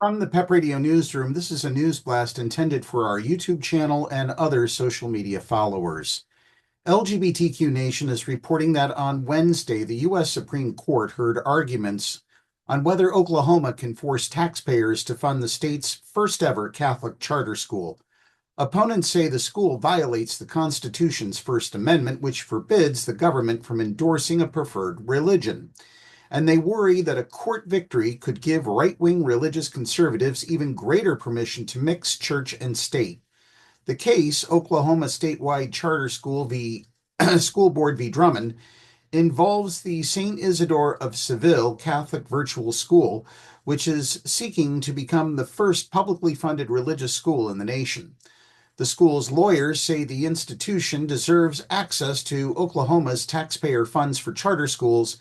From the Pep Radio Newsroom, this is a news blast intended for our YouTube channel and other social media followers. LGBTQ Nation is reporting that on Wednesday, the U.S. Supreme Court heard arguments on whether Oklahoma can force taxpayers to fund the state's first ever Catholic charter school. Opponents say the school violates the Constitution's First Amendment, which forbids the government from endorsing a preferred religion, and they worry that a court victory could give right-wing religious conservatives even greater permission to mix church and state. The case, Oklahoma Statewide Charter School v. School Board v. Drummond, involves the St. Isidore of Seville Catholic Virtual School, which is seeking to become the first publicly funded religious school in the nation. The school's lawyers say the institution deserves access to Oklahoma's taxpayer funds for charter schools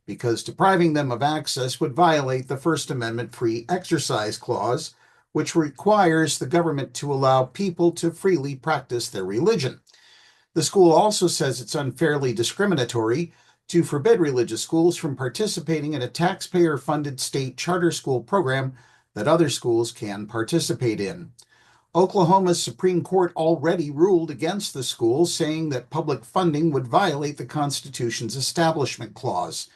because depriving them of access would violate the First Amendment Free Exercise Clause, which requires the government to allow people to freely practice their religion. The school also says it's unfairly discriminatory to forbid religious schools from participating in a taxpayer-funded state charter school program that other schools can participate in. Oklahoma's Supreme Court already ruled against the school, saying that public funding would violate the Constitution's Establishment Clause.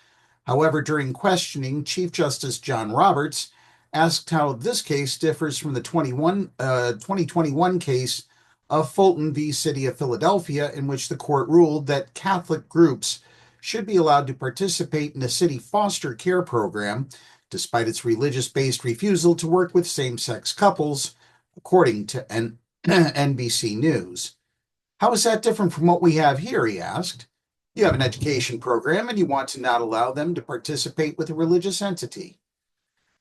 However, during questioning, Chief Justice John Roberts asked how this case differs from the 2021 case of Fulton v. City of Philadelphia, in which the court ruled that Catholic groups should be allowed to participate in a city foster care program, despite its religious-based refusal to work with same-sex couples, according to NBC News. How is that different from what we have here, he asked. You have an education program and you want to not allow them to participate with a religious entity.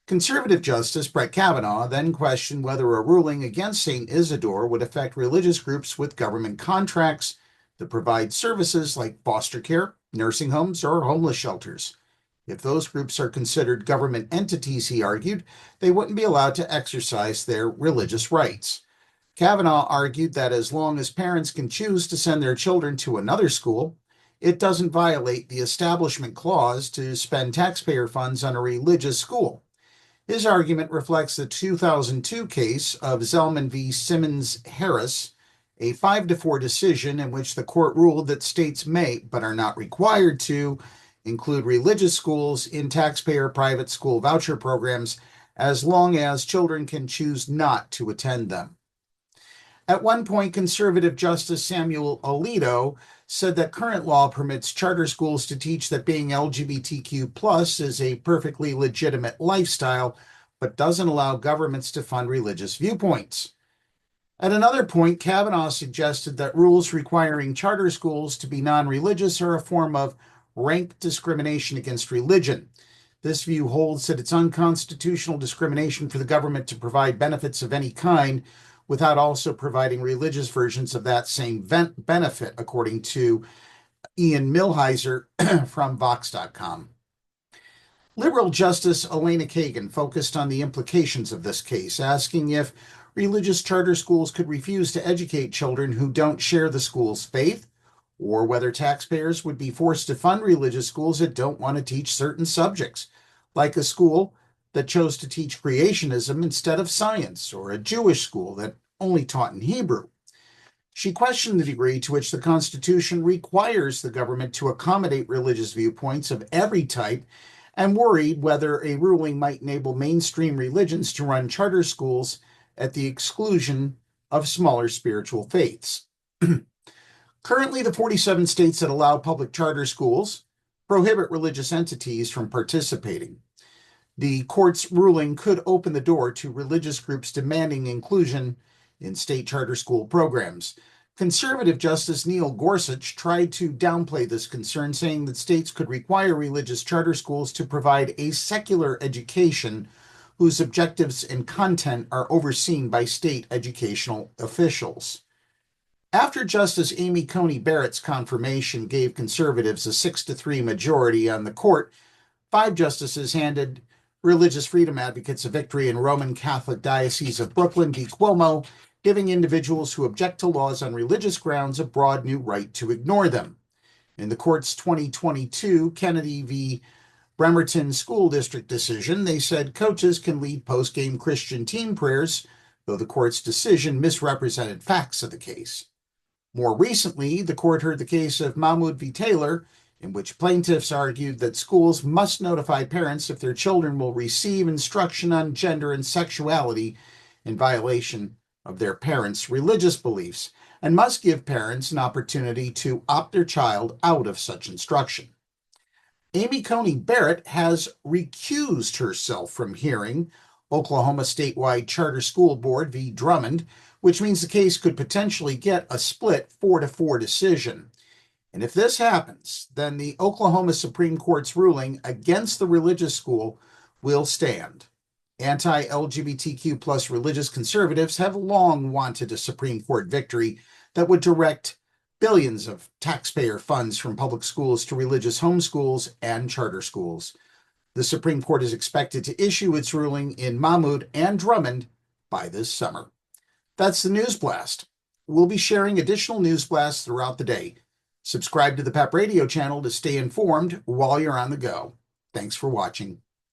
Conservative Justice Brett Kavanaugh then questioned whether a ruling against St. Isidore would affect religious groups with government contracts that provide services like foster care, nursing homes, or homeless shelters. If those groups are considered government entities, he argued, they wouldn't be allowed to exercise their religious rights. Kavanaugh argued that as long as parents can choose to send their children to another school, it doesn't violate the Establishment Clause to spend taxpayer funds on a religious school. His argument reflects the 2002 case of Zelman v. Simmons Harris, a 5-4 decision in which the court ruled that states may, but are not required to, include religious schools in taxpayer private school voucher programs as long as children can choose not to attend them. At one point, conservative Justice Samuel Alito said that current law permits charter schools to teach that being LGBTQ plus is a perfectly legitimate lifestyle, but doesn't allow governments to fund religious viewpoints. At another point, Kavanaugh suggested that rules requiring charter schools to be non-religious are a form of rank discrimination against religion. This view holds that it's unconstitutional discrimination for the government to provide benefits of any kind without also providing religious versions of that same benefit, according to Ian Millhiser from Vox.com. Liberal Justice Elena Kagan focused on the implications of this case, asking if religious charter schools could refuse to educate children who don't share the school's faith, or whether taxpayers would be forced to fund religious schools that don't want to teach certain subjects, like a school that chose to teach creationism instead of science, or a Jewish school that only taught in Hebrew. She questioned the degree to which the Constitution requires the government to accommodate religious viewpoints of every type, and worried whether a ruling might enable mainstream religions to run charter schools at the exclusion of smaller spiritual faiths. Currently, the 47 states that allow public charter schools prohibit religious entities from participating. The court's ruling could open the door to religious groups demanding inclusion in state charter school programs. Conservative Justice Neil Gorsuch tried to downplay this concern, saying that states could require religious charter schools to provide a secular education whose objectives and content are overseen by state educational officials. After Justice Amy Coney Barrett's confirmation gave conservatives a 6-3 majority on the court, 5 justices handed religious freedom advocates a victory in Roman Catholic Diocese of Brooklyn v. Cuomo, giving individuals who object to laws on religious grounds a broad new right to ignore them. In the court's 2022 Kennedy v. Bremerton School District decision, they said coaches can lead post-game Christian team prayers, though the court's decision misrepresented facts of the case. More recently, the court heard the case of Mahmoud v. Taylor, in which plaintiffs argued that schools must notify parents if their children will receive instruction on gender and sexuality in violation of their parents' religious beliefs, and must give parents an opportunity to opt their child out of such instruction. Amy Coney Barrett has recused herself from hearing Oklahoma statewide charter school board v. Drummond, which means the case could potentially get a split 4-4 decision. And if this happens, then the Oklahoma Supreme Court's ruling against the religious school will stand. Anti-LGBTQ plus religious conservatives have long wanted a Supreme Court victory that would direct billions of taxpayer funds from public schools to religious homeschools and charter schools. The Supreme Court is expected to issue its ruling in Mahmoud and Drummond by this summer. That's the News Blast. We'll be sharing additional news blasts throughout the day. Subscribe to the PEP Radio channel to stay informed while you're on the go. Thanks for watching.